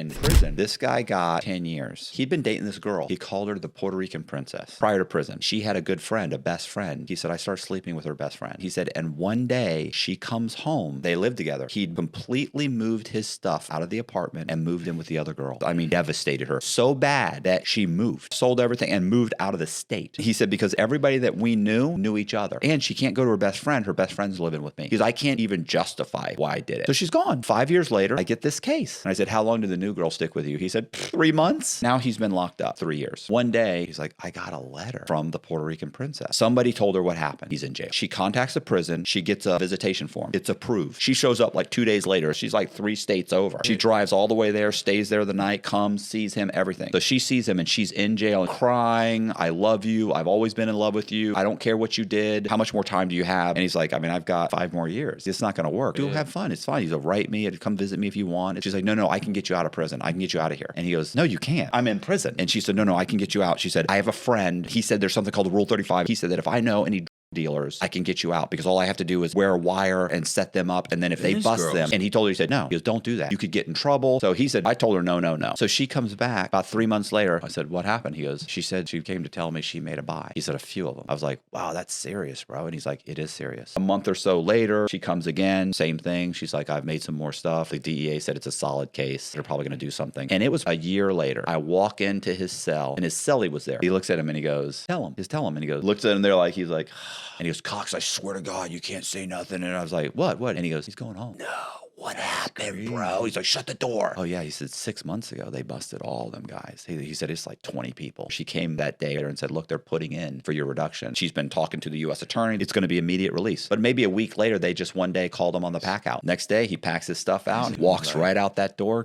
in prison. This guy got 10 years. He'd been dating this girl. He called her the Puerto Rican princess. Prior to prison, she had a good friend, a best friend. He said, I started sleeping with her best friend. He said, and one day she comes home. They lived together. He'd completely moved his stuff out of the apartment and moved in with the other girl. I mean, devastated her so bad that she moved, sold everything and moved out of the state. He said, because everybody that we knew each other. And she can't go to her best friend. Her best friend's living with me. Because I can't even justify why I did it. So she's gone. 5 years later, I get this case. And I said, how long did the new girl stick with you? He said, 3 months. Now he's been locked up 3 years. One day, he's like, I got a letter from the Puerto Rican princess. Somebody told her what happened. He's in jail. She contacts the prison. She gets a visitation form. It's approved. She shows up like 2 days later. She's like 3 states over. She drives all the way there, stays there the night, comes, sees him, everything. So she sees him and she's in jail crying. I love you. I've always been in love with you. I don't care what you did. How much more time do you have? And he's like, I mean, I've got 5 more years. It's not going to work. Go have fun. It's fine. He's like, write me and come visit me if you want. And she's like, no, I can get you out of prison. I can get you out of here. And he goes, no, you can't. I'm in prison. And she said, no, I can get you out. She said, I have a friend. He said there's something called Rule 35. He said that if I know any dealers, I can get you out because all I have to do is wear a wire and set them up. And then if they bust them, and he told her, he said, no, he goes, don't do that. You could get in trouble. So he said, I told her, no. So she comes back about 3 months later. I said, what happened? He goes, she said she came to tell me she made a buy. He said, a few of them. I was like, wow, that's serious, bro. And he's like, it is serious. A month or so later, she comes again, same thing. She's like, I've made some more stuff. The DEA said it's a solid case. They're probably going to do something. And it was a year later. I walk into his cell and his cellie was there. He looks at him and he goes, tell him. And he goes, looks at him there like, he's like, and he goes, Cox, I swear to God, you can't say nothing. And I was like, what? And he goes, he's going home. No. What happened, bro? He's like, shut the door. Oh, yeah. He said 6 months ago, they busted all them guys. He said it's like 20 people. She came that day and said, look, they're putting in for your reduction. She's been talking to the U.S. attorney. It's going to be immediate release. But maybe a week later, they just one day called him on the pack out. Next day, he packs his stuff out and walks right out that door.